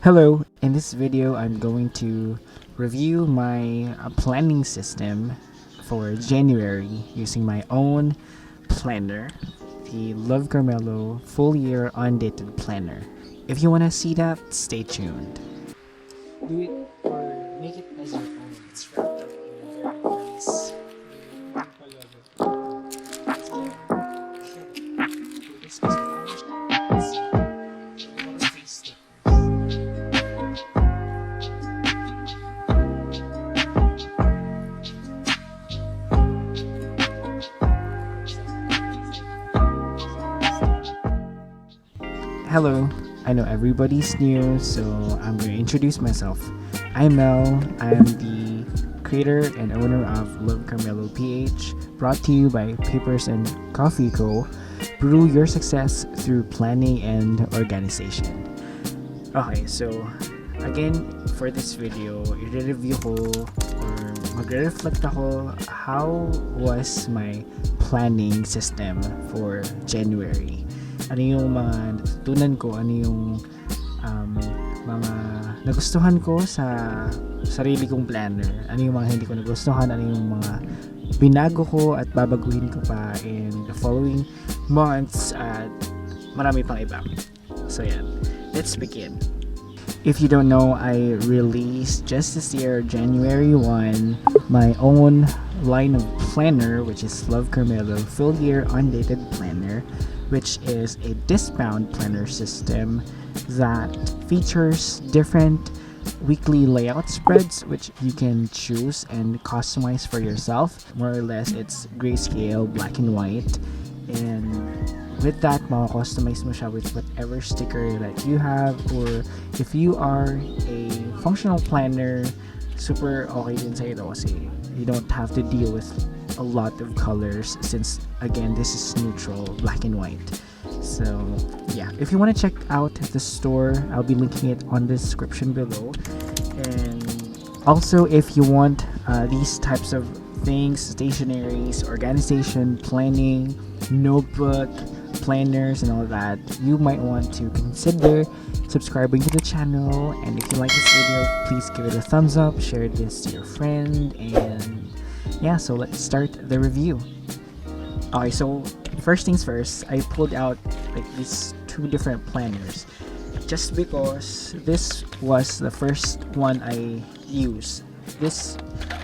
Hello, in this video I'm going to review my planning system for January using my own planner, the Love Carmelo Full Year Undated Planner. If you want to see that, stay tuned. Do it or make it as your own. It's wrapped up in a very nice Hello, I know everybody's new, so I'm going to introduce myself. I'm Mel. I'm the creator and owner of Love Carmelo PH, brought to you by Papers and Coffee Co. Brew your success through planning and organization. Okay, so again, for this video, i-review ko or magre-reflect ako how was my planning system for January. Ano yung mga natutunan ko, ano yung mga nagustuhan ko sa sarili kong planner, ano yung mga hindi ko nagustuhan, ano yung mga binago ko at babaguhin ko pa in the following months at marami pang iba. So yan, let's begin. If you don't know, I released just this year, January 1, my own line of planner, which is Love Carmelo Full Year Undated Planner, which is a Discbound planner system that features different weekly layout spreads which you can choose and customize for yourself. More or less, it's grayscale, black and white, and with that, maka-customize mo siya with whatever sticker that you have, or if you are a functional planner, super okay din sa ito kasi you don't have to deal with a lot of colors since again this is neutral, black and white. So yeah, if you want to check out the store, I'll be linking it on the description below. And also, if you want these types of things, stationaries, organization, planning, notebook, planners and all that, you might want to consider subscribing to the channel. And if you like this video, please give it a thumbs up, share this to your friend, and yeah, so let's start the review. Okay, so first things first, I pulled out like these two different planners just because this was the first one I used. This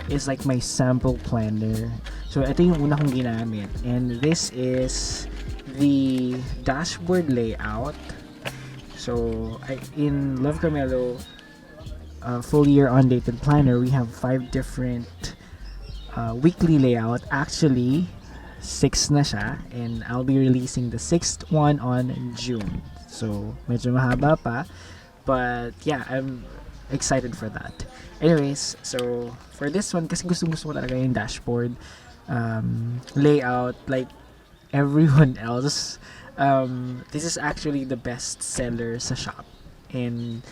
is like my sample planner. So ito yung una kong ginamit, and this is the dashboard layout. So in Love Carmelo Full Year Undated Planner, we have 5 different weekly layout. Actually 6 na siya, and I'll be releasing the 6th one on June. So medyo mahaba pa, but yeah, I'm excited for that. Anyways, so for this one, kasi gusto ko talaga yung dashboard layout like everyone else. This is actually the best seller sa shop, and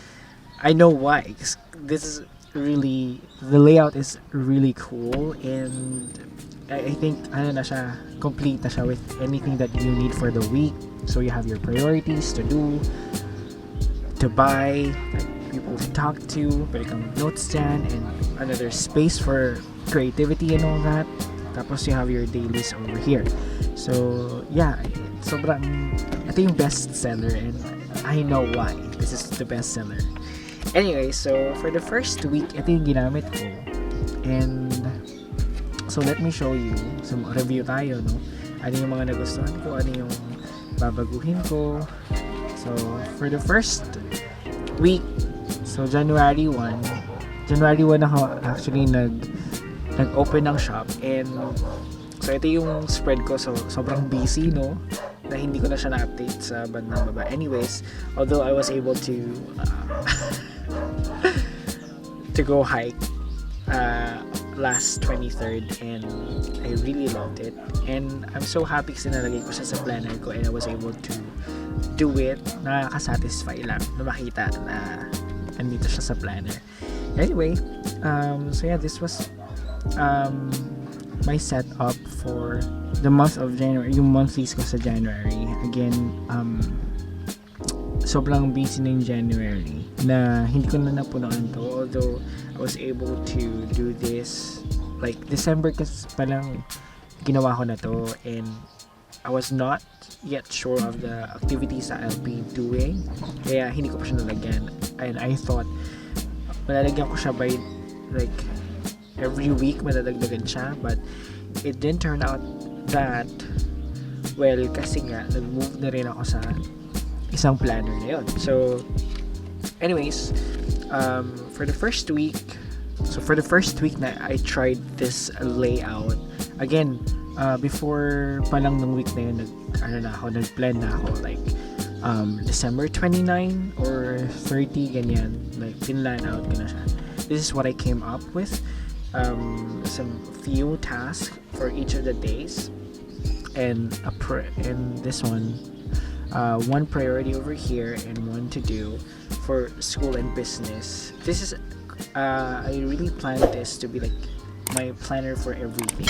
I know why. This is really, the layout is really cool, and I think ano na siya, complete na siya with anything that you need for the week. So you have your priorities to do, to buy, like people to talk to, pwede kang note stand, and another space for creativity and all that. Tapos you have your dailies over here. So yeah, sobrang ito yung best seller, and I know why this is the best seller. Anyway, so for the first week, ito yung ginamit ko, and so let me show you some review tayo, no? Ano yung mga nagustuhan ko, ano yung babaguhin ko. So for the first week, so January 1 ako actually nag-open ng shop, and so ito yung spread ko. So sobrang busy, no, na hindi ko na siya na-update sa bandang baba. Anyways, although I was able to to go hike last 23rd, and I really loved it, and I'm so happy kasi nalagay ko siya sa planner ko, and I was able to do it. Nakaka-satisfy lang na makita na andito siya sa planner. Anyway, so yeah, this was my setup for the month of January, yung monthlies ko sa January. Again, sobrang busy na yung January na hindi ko na napunuan to, although I was able to do this like December kasi pa lang ginawa ko na to, and I was not yet sure of the activities that I'll be doing, kaya hindi ko pa siya nalagyan, and I thought malalagyan ko siya by like every week, madadagdagan siya, but it didn't turn out that well kasi nga nag-move na rin ako sa isang planner na yun. So anyways, for the first week na I tried this layout again, before pa lang ng week na yun, nag-plan na ako like December 29 or 30 ganyan, like pinlan out ko na siya. This is what I came up with, some few tasks for each of the days, and this one, one priority over here and one to do for school and business. This is I really planned this to be like my planner for everything,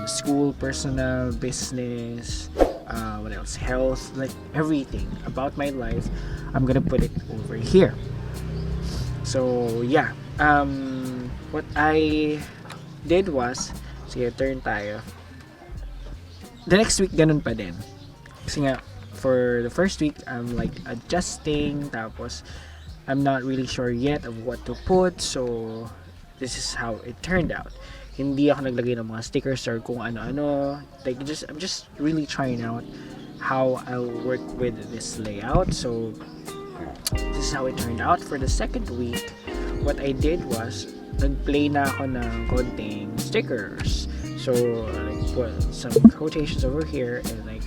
school, personal, business, what else, health, like everything about my life. I'm gonna put it over here. So yeah, what I did was, sige, turn tayo. The next week ganun pa din, kasi nga for the first week I'm like adjusting, tapos I'm not really sure yet of what to put, so this is how it turned out. Hindi ako naglagay ng mga stickers or kung ano-ano, like I'm just really trying out how I'll work with this layout. So this is how it turned out. For the second week, what I did was nag-play na ako ng konting stickers. So like put some quotations over here, and like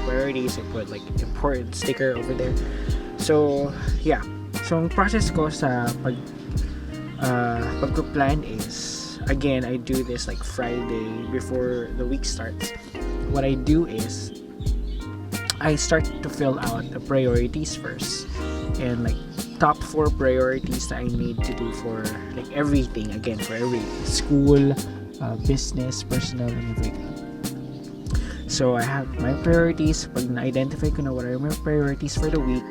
priorities, I put like important sticker over there. So yeah, so ang process ko sa pag-plan is, again, I do this like Friday before the week starts. What I do is I start to fill out the priorities first, and like top 4 priorities that I need to do for like everything, again, for every school, business, personal, and everything. So I have my priorities. Pag na-identify ko na what are my priorities for the week,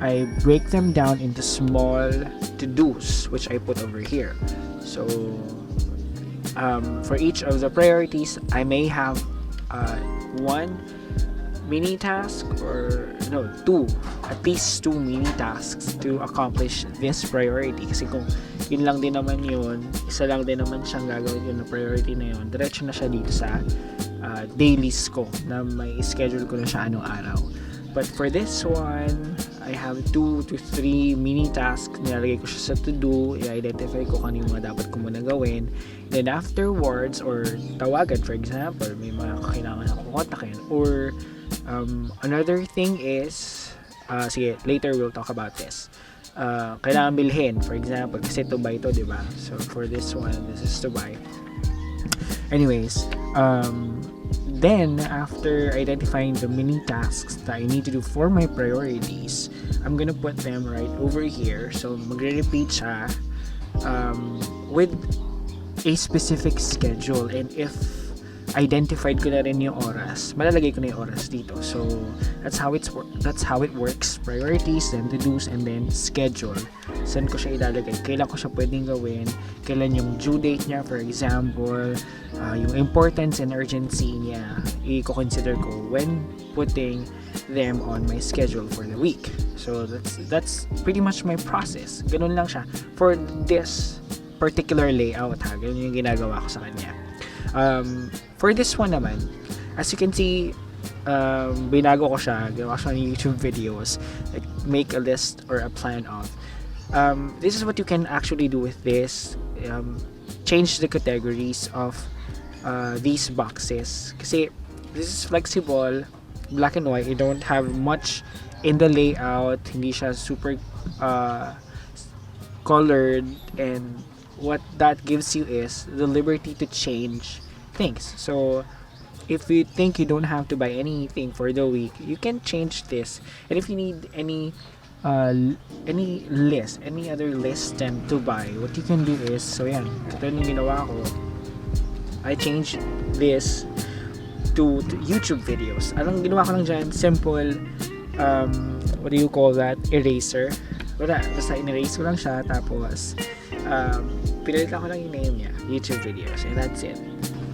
I break them down into small to-dos, which I put over here. So for each of the priorities, I may have one mini task, or no, at least two mini tasks to accomplish this priority. Kasi kung yun lang din naman yun, isa lang din naman siyang gagawin yun na priority na yun, diretso na siya dito sa dailies ko na may schedule ko na siya anong araw. But for this one, I have 2 to 3 mini tasks. Nilalagay ko siya sa to-do, i-identify ko kung ano yung mga dapat ko muna gawin. Then afterwards, or tawagan, for example, may mga kailangan akong kontakin. Or another thing is, sige, later we'll talk about this. Kailangan bilhin, for example, kasi to buy to, diba? So for this one, this is to buy. Anyways, then after identifying the mini tasks that I need to do for my priorities, I'm gonna put them right over here. So magre-repeat siya with a specific schedule, and if identified ko na rin yung oras, malalagay ko na yung oras dito. So that's how it works. Priorities, then to-dos, and then schedule. Saan ko siya ilalagay, kailan ko siya pwedeng gawin, kailan yung due date niya, for example, yung importance and urgency niya, i-consider ko when putting them on my schedule for the week. So that's pretty much my process. Ganun lang siya for this particular layout, ha. Ganun yung ginagawa ko sa kanya. For this one naman, as you can see, binago ko siya, gawa ko siya ng YouTube videos, like make a list or a plan of. This is what you can actually do with this. Change the categories of these boxes. Kasi this is flexible, black and white. You don't have much in the layout. Hindi siya super colored, and what that gives you is the liberty to change things. So if you think you don't have to buy anything for the week, you can change this. And if you need any other list than to buy, what you can do is, so yan, ito yung ginawa ko, I changed this to YouTube videos. Anong ginawa ko lang dyan, simple, what do you call that? Eraser. Wala, basta in-erase ko lang siya, tapos pinalitan ko lang yung name niya, YouTube videos, and that's it.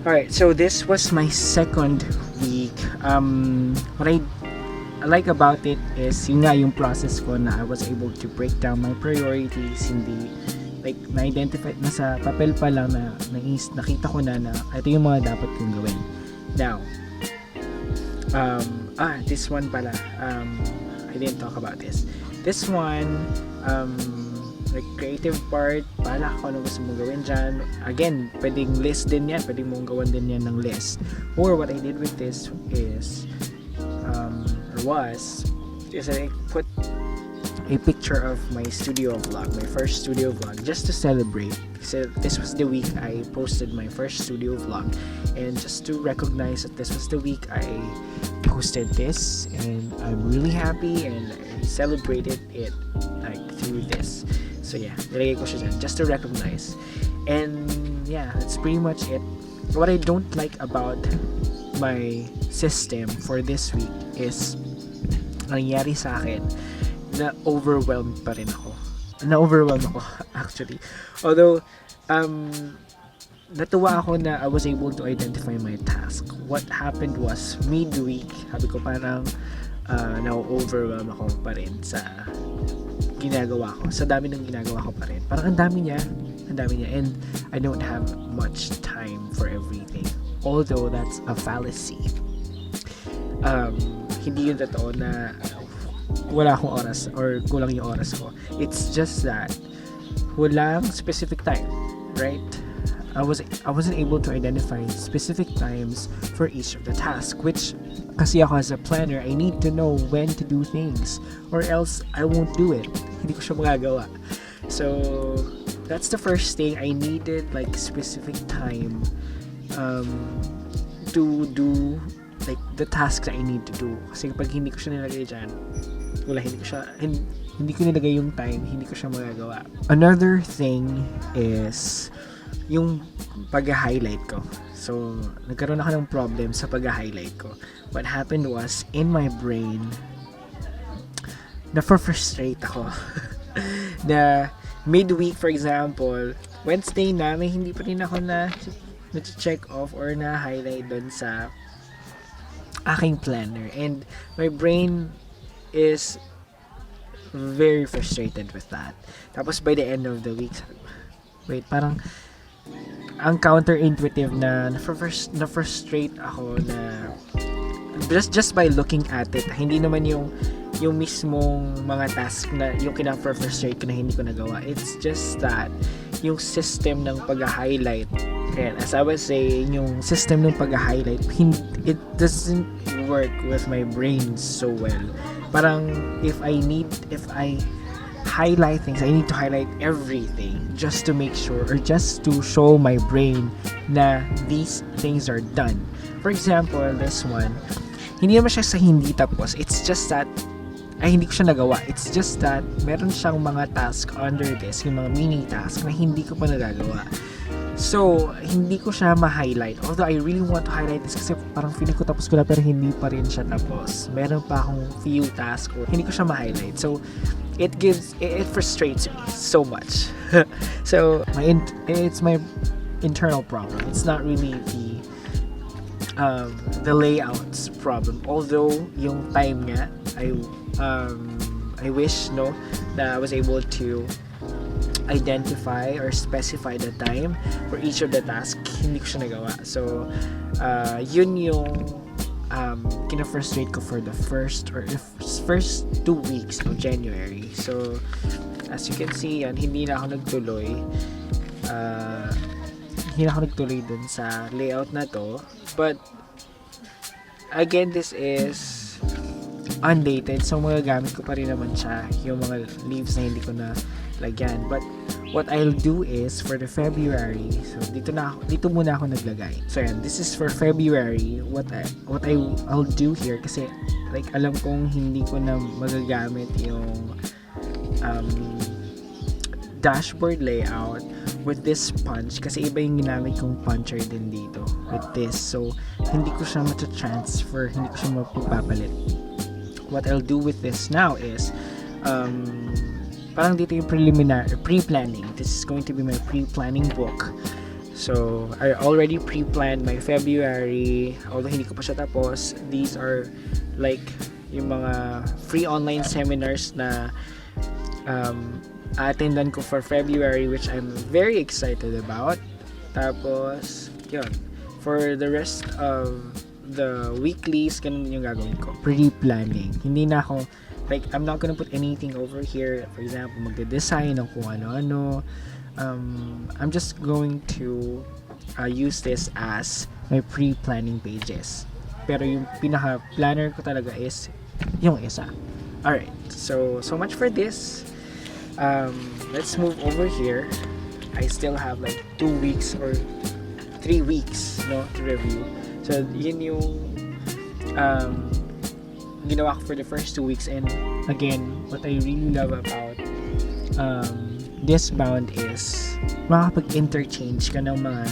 Alright, so this was my second week. What I like about it is yun nga yung process ko na I was able to break down my priorities, hindi like na-identify na sa papel pa lang na nakita ko na ito yung mga dapat kong gawin. Now, this one pala, I didn't talk about this. This one, like creative part, pala kung ano gusto mong gawin dyan. Again, pwedeng list din yan, pwedeng mong gawan din yan ng list. Or what I did with this is, I put a picture of my studio vlog, my first studio vlog, just to celebrate. So this was the week I posted my first studio vlog, and just to recognize that this was the week I posted this, and I'm really happy, and I celebrated it like through this. So yeah, nilagay ko siya dyan, just to recognize. And yeah, that's pretty much it. What I don't like about my system for this week is nangyari sa akin na overwhelmed pa rin ako. Na-overwhelmed ako actually. Although natuwa ako na I was able to identify my task. What happened was midweek, sabi ko parang na-overwhelm ako pa rin sa ginagawa ko. Sa dami ng ginagawa ko pa rin. Parang ang dami niya, and I don't have much time for everything. Although that's a fallacy. Hindi yun totoo na wala akong oras or kulang yung oras ko. It's just that walang specific time, right? I wasn't able to identify specific times for each of the tasks, which kasi ako as a planner, I need to know when to do things or else I won't do it. Hindi ko siya magagawa. So that's the first thing. I needed like specific time to do like the tasks I need to do. Kasi pag hindi ko siya nilagay dyan, hindi ko nilagay yung time, hindi ko siya magagawa. Another thing is yung pag-highlight ko. So, nagkaroon ako ng problem sa pag-highlight ko. What happened was, in my brain, na-frustrate ako. Na midweek, for example, Wednesday na, may hindi pa rin ako na-check off or na-highlight dun sa aking planner. And my brain is very frustrated with that. Tapos by the end of the week, wait, parang ang counterintuitive na na-frustrate ako na just by looking at it. Hindi naman yung mismong mga task na yung kina-frustrate ko na hindi ko nagawa. It's just that yung system ng pag-highlight, and as I was saying, yung system ng pag-highlight, it doesn't work with my brain so well. Parang if I highlight things, I need to highlight everything just to make sure or just to show my brain na these things are done. For example, this one, hindi naman siya sa hindi tapos. It's just that hindi ko siya nagawa. It's just that meron siyang mga task under this, yung mga mini task na hindi ko pa nagagawa. So, hindi ko siya ma-highlight. Although I really want to highlight this kasi parang feeling ko tapos ko na pero hindi pa rin siya tapos. Meron pa akong few tasks ko. Hindi ko siya ma-highlight. So, it frustrates me so much. So, it's my internal problem. It's not really the layout's problem. Although, yung time nga, I wish na I was able to identify or specify the time for each of the tasks. Hindi ko siya nagawa. So, yun yung kina-frustrate ko for the first 2 weeks of January. So, as you can see, hindi na ako nagtuloy. Hindi na ako nagtuloy dun sa layout na to. But, again, this is undated. So, magagamit ko pa rin naman siya. Yung mga leaves na hindi ko na lagyan. But what I'll do is for the February, so dito muna ako naglagay. So yan, this is for February. I'll do here kasi like alam kong hindi ko na magagamit yung dashboard layout with this punch kasi iba yung ginamit kong puncher din dito with this. So hindi ko siya ma-transfer, hindi ko siya mapapalit. what I'll do with this now is, parang dito yung pre-planning. This is going to be my pre-planning book. So, I already pre-planned my February, although hindi ko pa siya tapos. These are like yung mga free online seminars na attendan ko for February, which I'm very excited about. Tapos, yun. For the rest of the weeklies, ganun yung gagawin ko. Pre-planning. Hindi na ako, like, I'm not gonna put anything over here. For example, magde-design ng kung ano-ano. I'm just going to use this as my pre-planning pages. Pero yung pinaka-planner ko talaga is yung isa. Alright, so much for this. Let's move over here. I still have like 2 weeks or 3 weeks, no, to review. So, yun yung ginawa ko for the first 2 weeks. And again, what I really love about Discbound is makakapag-interchange ka ng mga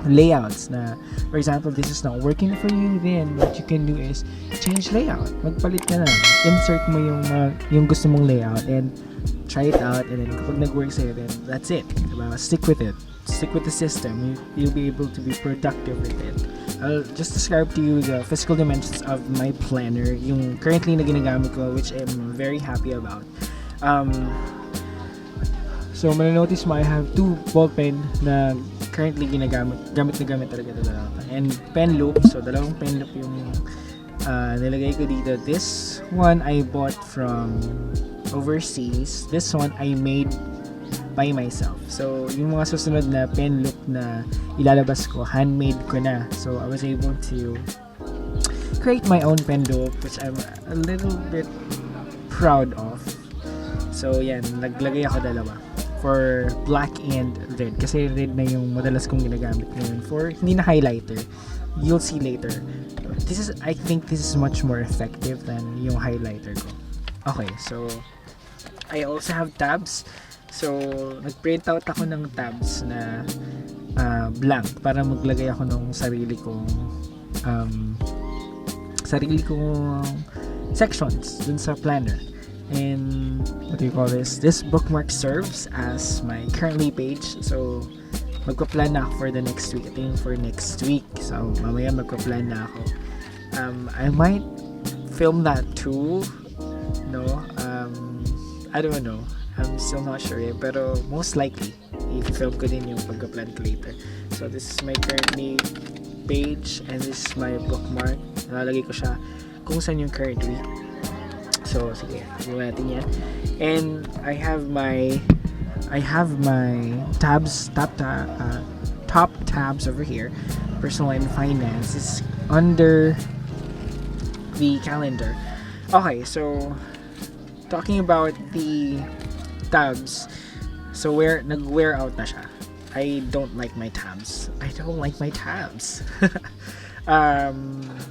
layouts na, for example, this is not working for you, then what you can do is change layout. Magpalit ka na. Insert mo yung gusto mong layout and try it out, and then kapag nag-work sa'yo, then that's it. Diba? Stick with it. Stick with the system. You'll be able to be productive with it. I'll just describe to you the physical dimensions of my planner, yung currently na ginagamit ko, which I'm very happy about. So, mananotice mo, I have 2 ballpen na currently ginagamit. Gamit talaga ito dalawa. And pen loop. So, dalawang pen loop yung nilagay ko dito. This one I bought from overseas. This one I made by myself. So, yung mga susunod na pen loop na ilalabas ko, handmade ko na. So, I was able to create my own pen loop, which I'm a little bit proud of. So, yan. Naglagay ako dalawa. For black and red. Kasi red na yung madalas kong ginagamit ngayon. For hindi na highlighter. You'll see later. I think this is much more effective than yung highlighter ko. Okay, so I also have tabs. So, nag-print out ako ng tabs na blank para maglagay ako ng sarili kong sections dun sa planner. And what do you call this? This bookmark serves as my currently page. So, magpa-plan na ako for the next week. I think for next week. So, mamaya magpa-plan na ako. I might film that too. No? I don't know. I'm still not sure yet. Pero most likely, i-film ko din yung pagpa-plan ko later. So, this is my currently page. And this is my bookmark. Nalalagay ko siya kung saan yung current week. So, sige, gawin natin yan. And I have my tabs, top tabs over here. Personal and finance is under the calendar. Okay, so talking about the tabs. So nag-wear out na siya. I don't like my tabs.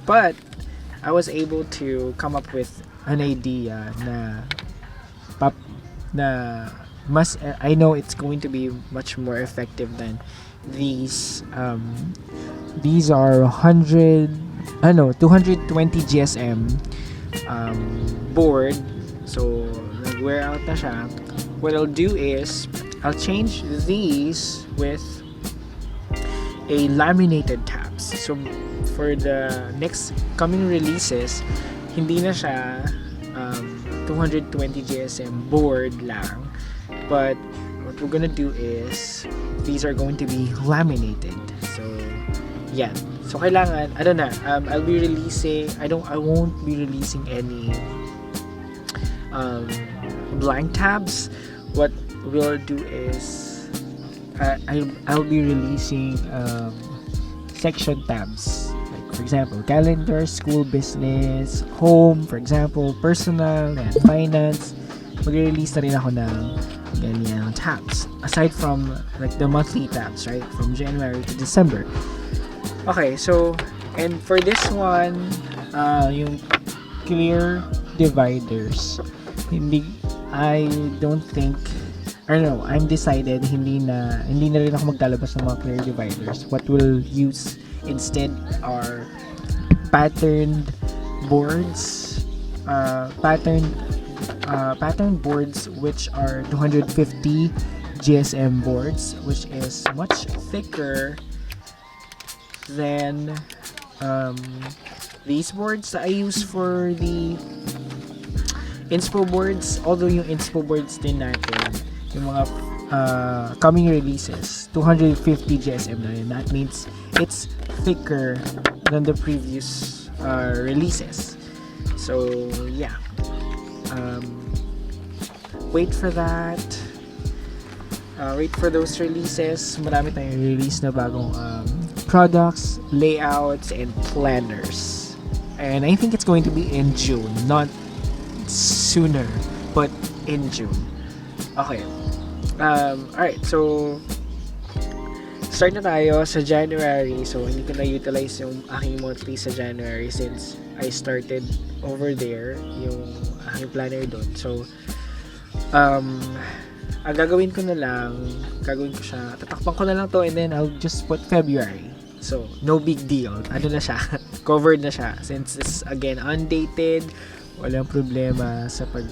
But I was able to come up with an idea na I know it's going to be much more effective than these. These are 220 GSM board. So nag-wear out na siya. What I'll do is I'll change these with a laminated tabs. So for the next coming releases, hindi na siya 220 GSM board lang, but what we're gonna do is these are going to be laminated. So yeah, so kailangan, I don't know, I won't be releasing any blank tabs. What we'll do is I'll be releasing section tabs. For example, calendar, school, business, home, for example, personal, and finance. Mag-release na rin ako ng ganyan tabs. Aside from like the monthly tabs, right? From January to December. Okay, so, and for this one, yung clear dividers. I'm decided hindi na rin ako maglalabas ng mga clear dividers. What we'll use instead are patterned boards pattern boards, which are 250 GSM boards, which is much thicker than these boards that I use for the inspo boards. Although yung inspo boards din natin, yung mga coming releases, 250 GSM na rin. That means it's thicker than the previous releases. So yeah, wait for that. Wait for those releases. Marami tayong release na bagong products, layouts, and planners. And I think it's going to be in June, not sooner, but in June. Okay. Alright, so start na tayo sa January. So hindi ko na-utilize yung aking monthly sa January since I started over there yung aking planner doon. So ang gagawin ko siya, tatakpan ko na lang to, and then I'll just put February. So no big deal, ano na siya, covered na siya since it's again undated. Walang problema sa pag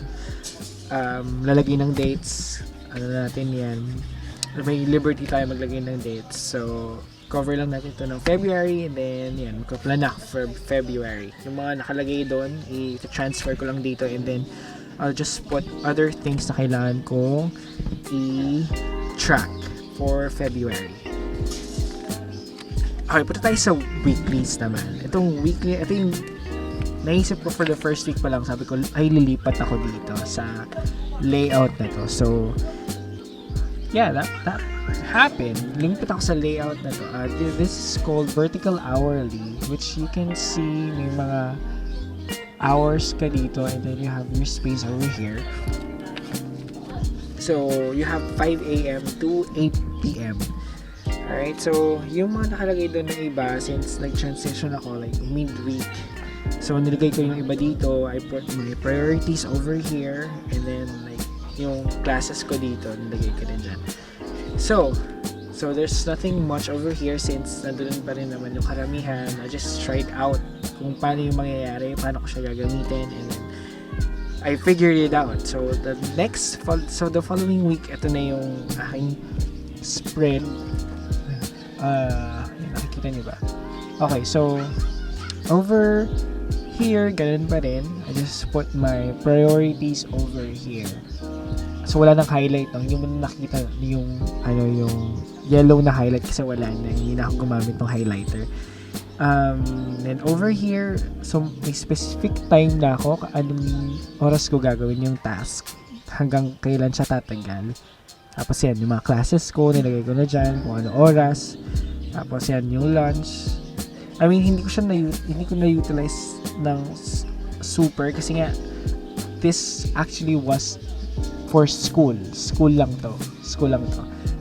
lalagay ng dates. Ano natin yan, may liberty tayo maglagay ng dates. So cover lang natin ito ng February, and then yan, magka-plan na for February. Yung mga nakalagay doon, i-transfer ko lang dito, and then I'll just put other things na kailangan kong i-track for February. Okay, punta tayo sa weeklies naman. Ito yung naisip ko for the first week pa lang. Sabi ko, ay lilipat ako dito sa layout na to. So yeah, that happened. Lumipat ako sa layout na to. This is called vertical hourly, which you can see may mga hours ka dito, and then you have your space over here. So you have 5 a.m. to 8 p.m. Alright, so yung mga nakalagay doon ng iba, since nag-transition ako like midweek, so nilagay ko yung iba dito. I put my priorities over here, and then like yung classes ko dito, nilagay ko din dyan. So there's nothing much over here since nandun pa rin naman yung karamihan. I just tried out kung paano yung mangyayari, paano ko siya gagamitin, and then I figured it out. So the following week, ito na yung aking spread. Nakikita niyo ba? Okay, so over here, ganun pa rin. I just put my priorities over here. So wala nang highlight, no? Hindi mo nakikita yung yellow na highlight kasi wala na, hindi na ako gumamit ng highlighter. Then over here, so may specific time na ako anong oras ko gagawin yung task, hanggang kailan siya tatagal. Tapos yan, yung mga classes ko, nilagay ko na dyan kung ano oras. Tapos yan, yung lunch. I mean, hindi ko na-utilize ng super kasi nga this actually was for school lang to.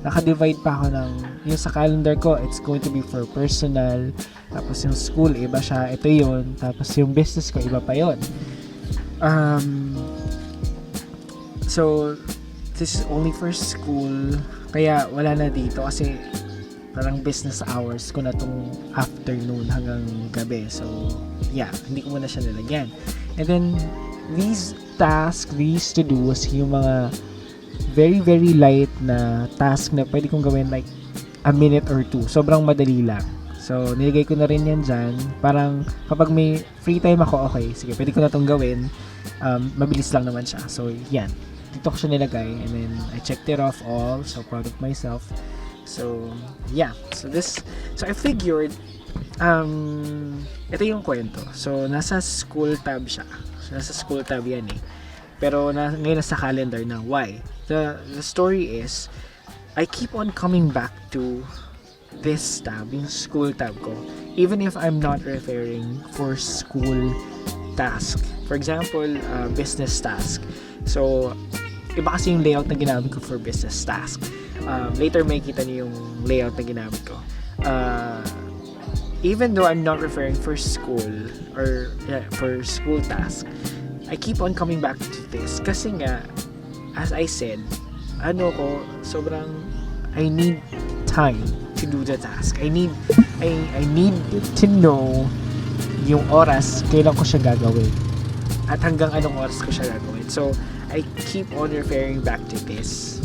Naka-divide pa ako ng yung sa calendar ko, it's going to be for personal, tapos yung school iba siya, ito yun, tapos yung business ko iba pa yun. So this is only for school, kaya wala na dito kasi parang business hours ko na tong afternoon hanggang gabi. So yeah, hindi ko muna siya nilagyan. And then these to-dos, yung mga very very light na task na pwede kong gawin like a minute or two, sobrang madali lang. So nilagay ko na rin yan dyan, parang kapag may free time ako, okay, sige, pwede ko na tong gawin, mabilis lang naman siya. So yan, dito ko siya nilagay, and then I checked it off all, so proud of myself. So yeah, so I figured ito yung kwento. So nasa school tab siya, so nasa school tab yan pero ngayon nasa calendar na. Why? The story is I keep on coming back to this tab, yung school tab ko, even if I'm not referring for school task. For example, business task. So iba kasi yung layout na ginamit ko for business task. Later may kita niyo yung layout na ginamit ko. Even though I'm not referring for school or for school task, I keep on coming back to this kasi nga, as I said, sobrang I need time to do the task. I need to know yung oras kailan ko siya gagawin. at hanggang anong oras ko siya gagawin. So, I keep on referring back to this.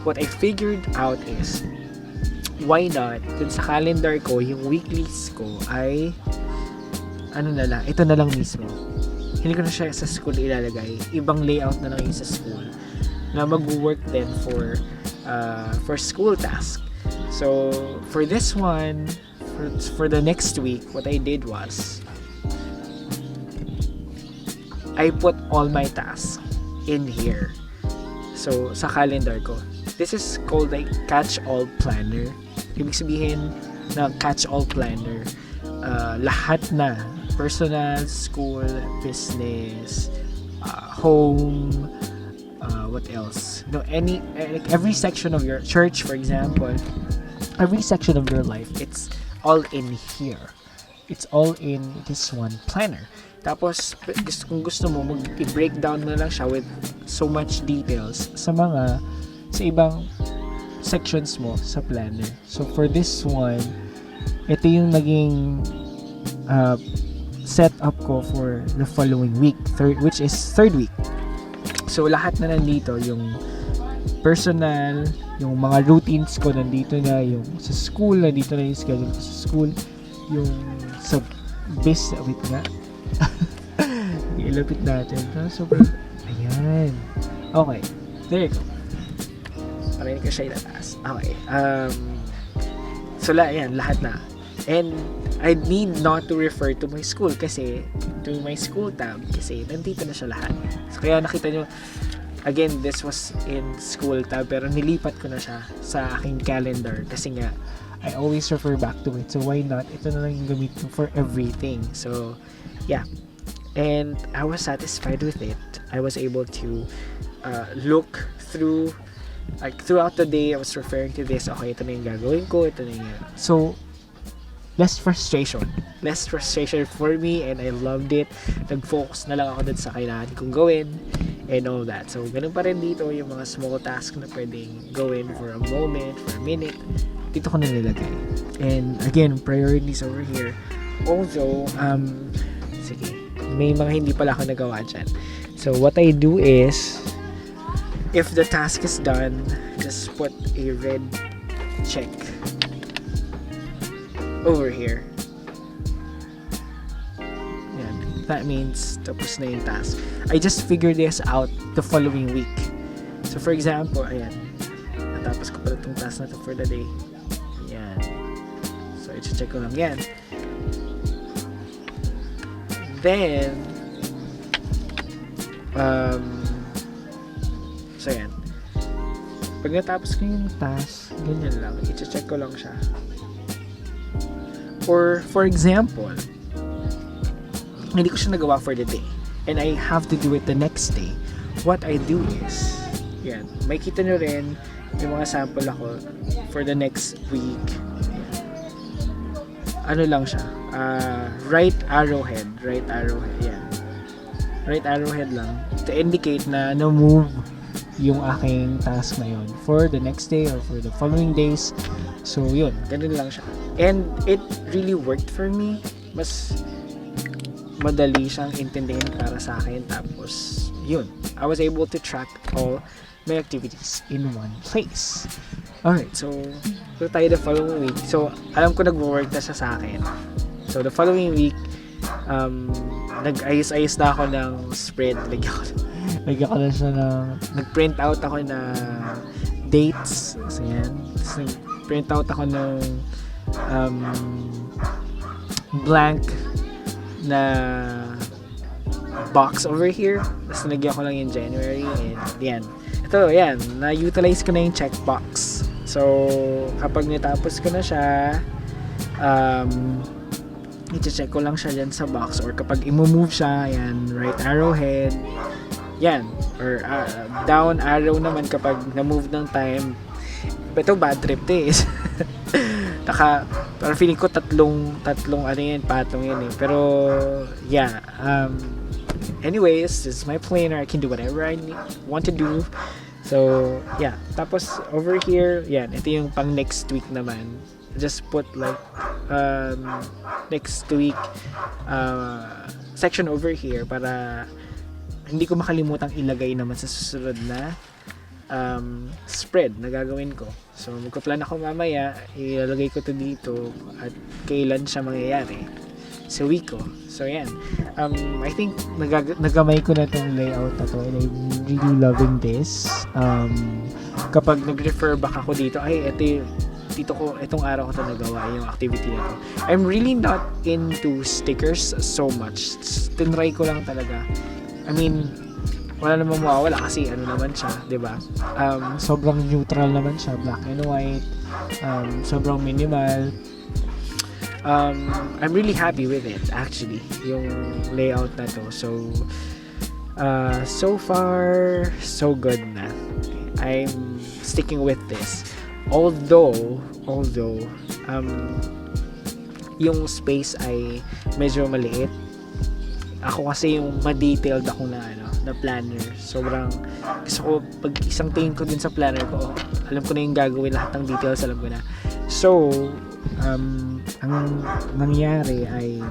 What I figured out is, why not, dun sa calendar ko, yung weeklies ko ay, ito na lang mismo. Hindi ko na siya sa school ilalagay. Ibang layout na lang yung sa school na mag-work din for school task. So, for this one, for the next week, what I did was, I put all my tasks in here. So, sa calendar ko. This is called a catch-all planner. Ibig sabihin na catch-all planner. Lahat na. Personal, school, business, home, what else? No, like every section of your church, for example, every section of your life, it's all in here. It's all in this one planner. Tapos, kung gusto mo, i-breakdown mo lang siya with so much details sa ibang sections mo sa planner. So, for this one, ito yung naging setup ko for the following week, which is third week. So, lahat na nandito, yung personal, yung mga routines ko nandito na, yung sa school, nandito na yung schedule ko sa school, yung sa business, wait nga, ilapit natin. Sobrang, ayan. Okay, there you go. Parang ko siya ilataas. Okay, so ayan, lahat na. And I need not to refer to my school kasi to my school tab kasi nandito na siya lahat. So kaya nakita nyo, again, this was in school tab pero nilipat ko na siya sa aking calendar kasi nga I always refer back to it. So why not? Ito na lang yung gamit ko for everything. So yeah. And I was satisfied with it. I was able to look through, like throughout the day I was referring to this. Okay, ito na yung gagawin ko. Ito na yung... So less frustration for me, and I loved it. Nag-focus na lang ako dun sa kailangan kong gawin and all that. So ganun pa rin dito yung mga small tasks na pwedeng gawin for a moment, for a minute, dito ko na nilagay. And again, priorities over here. Also, sige, may mga hindi pala ako nagawa dyan. So what I do is, if the task is done, just put a red check over here. Yan. That means tapos na yung task. I just figured this out the following week. So for example, ayan, natapos ko pala itong task na to for the day. Yan. So i-check ko lang yan. Then so yan. Pag natapos ko yung task, ganyan lang, i-check ko lang siya. Or, for example, hindi ko siya nagawa for the day and I have to do it the next day. What I do is, yan, may kita nyo rin yung mga sample ako for the next week. Ano lang siya, right arrowhead, yan. Right arrowhead lang to indicate na na-move yung aking task na yun for the next day or for the following days. So yun, ganun lang siya. And it really worked for me. Mas madali siyang intindihin para sa akin. Tapos yun, I was able to track all my activities in one place. Alright, so tayo the following week. So alam ko nag-work na siya sa akin. So the following week, nag-ayos-ayos na ako ng spread. Lagyan ko na siya nag-print out ako na dates. So yan. Tapos nag-print out ako ng blank na box over here. Tapos nalagyan ko lang yung January. And yan. Ito, yan. Na-utilize ko na yung checkbox. So, kapag natapos ko na siya, i-check ko lang siya dyan sa box. Or kapag i-move siya, yan, right arrowhead, yan, or down arrow naman kapag na-move ng time. Ito bad trip to is parang feeling ko tatlong ano yan, patong yan eh. Pero yeah, anyways, this is my planner. I can do whatever I want to do. So yeah, tapos over here, yan, ito yung pang next week naman. Just put like next week section over here para hindi ko makalimutang ilagay naman sa susunod na spread na gagawin ko. So magpa-plan ako mamaya, ilalagay ko to dito at kailan siya mangyayari sa week ko. So yan, I think nagamay ko na tong layout na to and I'm really loving this. Kapag nag-refer back ako dito, ay dito ko, itong araw ko to nagawa yung activity na to. I'm really not into stickers so much. Tinry ko lang talaga. I mean, wala namang mawawala kasi ano naman siya, 'di ba? Sobrang neutral naman siya, black and white. Sobrang minimal. I'm really happy with it actually, yung layout na to. So far so good na. I'm sticking with this. Although yung space ay medyo maliit. Ako kasi yung ma-detailed ako na planner. Sobrang gusto ko, pag isang tingin ko din sa planner ko, alam ko na yung gagawin, lahat ng details alam ko na. So, ang nangyari ay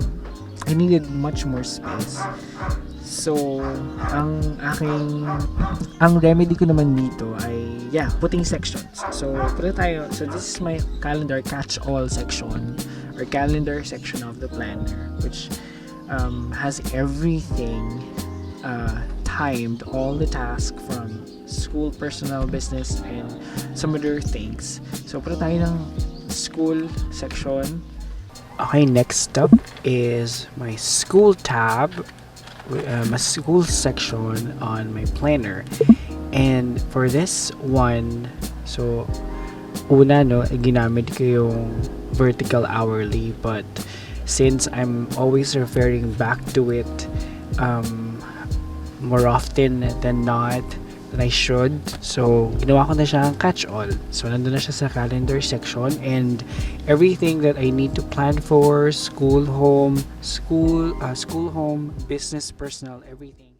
I needed much more space. So, ang remedy ko naman dito ay putting sections. So, this is my calendar catch-all section or calendar section of the planner, which has everything timed, all the tasks from school, personal, business, and some other things. So, punta tayo ng school section. Okay, next up is my school tab, my school section on my planner. And for this one, so una ginamit ko yung vertical hourly, but since I'm always referring back to it more often than not than I should, so ginawa ko na siyang catch-all. So nandun na siya sa calendar section and everything that I need to plan for school, home, business, personal, everything.